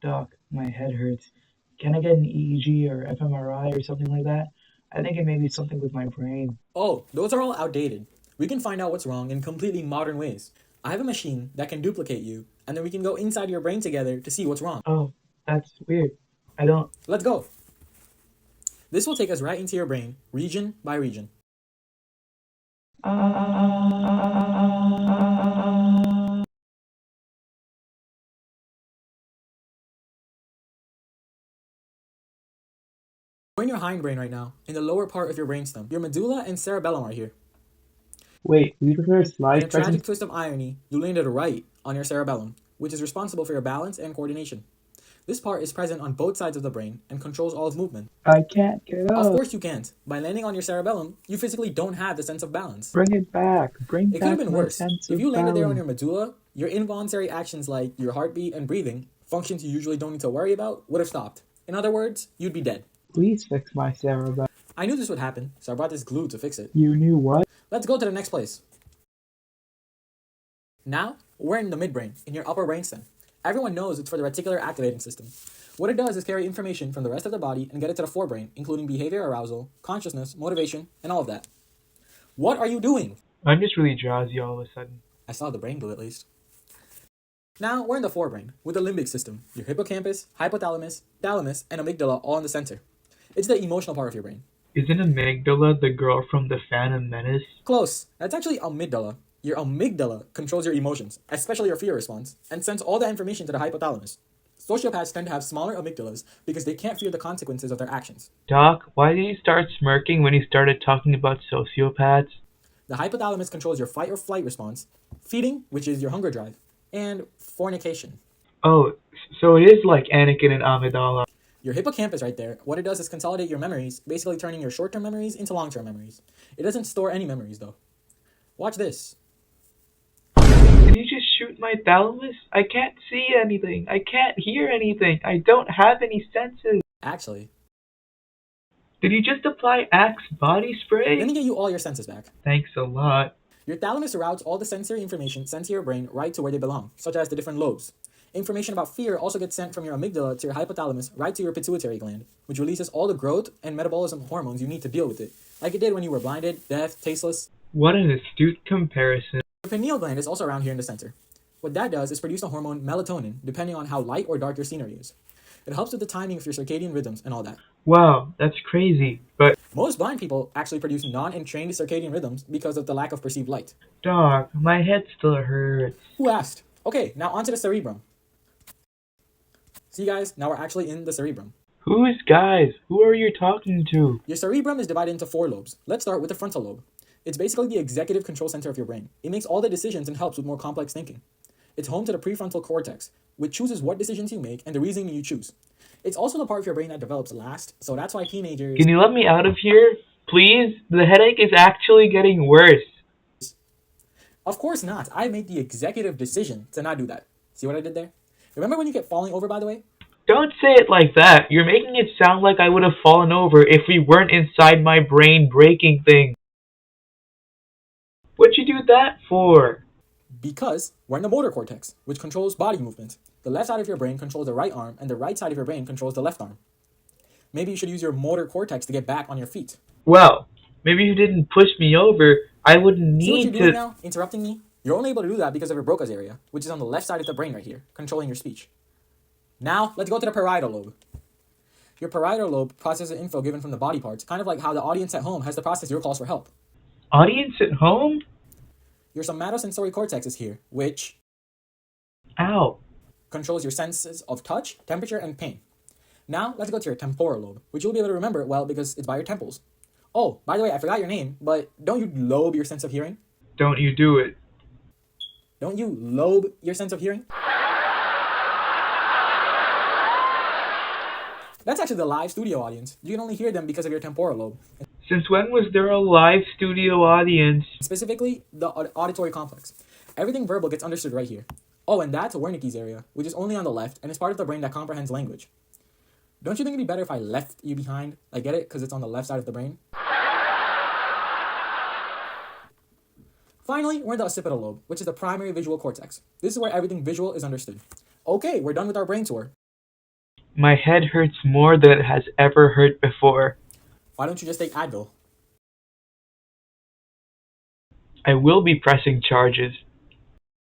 Doc, my head hurts. Can I get an EEG or fMRI or something like that? I think it may be something with my brain. Oh, those are all outdated. We can find out what's wrong in completely modern ways. I have a machine that can duplicate you, and then we can go inside your brain together to see what's wrong. Oh, that's weird. I don't. Let's go. This will take us right into your brain, region by region. We're in your hindbrain right now, in the lower part of your brainstem. Your medulla and cerebellum are here. Wait, we prefer In slide a tragic present. twist of irony, you landed right on your cerebellum, which is responsible for your balance and coordination. This part is present on both sides of the brain and controls all of movement. I can't get Of up. course you can't. By landing on your cerebellum, you physically don't have the sense of balance. Bring it back. Bring It could have back been my worse. sense If of you landed there on balance. your medulla, your involuntary actions like your heartbeat and breathing, functions you usually don't need to worry about, would have stopped. In other words, you'd be dead. Please fix my cerebellum. I knew this would happen, so I brought this glue to fix it. You knew what? Let's go to the next place. Now, we're in the midbrain, in your upper brainstem. Everyone knows it's for the reticular activating system. What it does is carry information from the rest of the body and get it to the forebrain, including behavior arousal, consciousness, motivation, and all of that. What are you doing? I'm just really drowsy all of a sudden. I saw the brain glue at least. Now, we're in the forebrain, with the limbic system, your hippocampus, hypothalamus, thalamus, and amygdala all in the center. It's the emotional part of your brain. Isn't Amygdala the girl from the Phantom Menace? Close. That's actually amygdala. Your amygdala controls your emotions, especially your fear response, and sends all that information to the hypothalamus. Sociopaths tend to have smaller amygdalas because they can't fear the consequences of their actions. Doc, why did you start smirking when you started talking about sociopaths? The hypothalamus controls your fight or flight response, feeding, which is your hunger drive, and fornication. Oh, so it is like Anakin and Amidala. Your hippocampus right there, what it does is consolidate your memories, basically turning your short-term memories into long-term memories. It doesn't store any memories though. Watch this. Did you just shoot my thalamus? I can't see anything. I can't hear anything. I don't have any senses. Actually, Did you just apply Axe body spray? let me get you all your senses back. Thanks a lot. Your thalamus routes all the sensory information sent to your brain right to where they belong, such as the different lobes. Information about fear also gets sent from your amygdala to your hypothalamus right to your pituitary gland, which releases all the growth and metabolism hormones you need to deal with it, like it did when you were blinded, deaf, tasteless. What an astute comparison. Your pineal gland is also around here in the center. What that does is produce the hormone melatonin, depending on how light or dark your scenery is. It helps with the timing of your circadian rhythms and all that. Wow, that's crazy. But, Most blind people actually produce non-entrained circadian rhythms because of the lack of perceived light. Doc, my head still hurts. Who asked? Okay, now onto the cerebrum. See guys, now we're actually in the cerebrum. Who's guys? Who are you talking to? Your cerebrum is divided into 4 lobes. Let's start with the frontal lobe. It's basically the executive control center of your brain. It makes all the decisions and helps with more complex thinking. It's home to the prefrontal cortex, which chooses what decisions you make and the reasoning you choose. It's also the part of your brain that develops last, so that's why teenagers... Can you let me out of here? Please? The headache is actually getting worse. Of course not. I made the executive decision to not do that. See what I did there? Remember when you kept falling over, by the way? Don't say it like that. You're making it sound like I would have fallen over if we weren't inside my brain breaking things. What'd you do that for? Because we're in the motor cortex, which controls body movement. The left side of your brain controls the right arm, and the right side of your brain controls the left arm. Maybe you should use your motor cortex to get back on your feet. Well, maybe if you didn't push me over, I wouldn't See what need you're doing to... now? Interrupting me? You're only able to do that because of your Broca's area, which is on the left side of the brain right here, controlling your speech. Now, let's go to the parietal lobe. Your parietal lobe processes info given from the body parts, kind of like how the audience at home has to process your calls for help. Audience at home? Your somatosensory cortex is here, which Ow. controls your senses of touch, temperature, and pain. Now, let's go to your temporal lobe, which you'll be able to remember well because it's by your temples. Oh, by the way, I forgot your name, but don't you lobe your sense of hearing? Don't you do it. Don't you lobe your sense of hearing? That's actually the live studio audience. You can only hear them because of your temporal lobe. Since when was there a live studio audience? Specifically, the auditory complex. Everything verbal gets understood right here. Oh, and that's Wernicke's area, which is only on the left, and it's part of the brain that comprehends language. Don't you think it'd be better if I left you behind? Like, get it? Because it's on the left side of the brain? Finally, we're in the occipital lobe, which is the primary visual cortex. This is where everything visual is understood. Okay, we're done with our brain tour. My head hurts more than it has ever hurt before. Why don't you just take Advil? I will be pressing charges.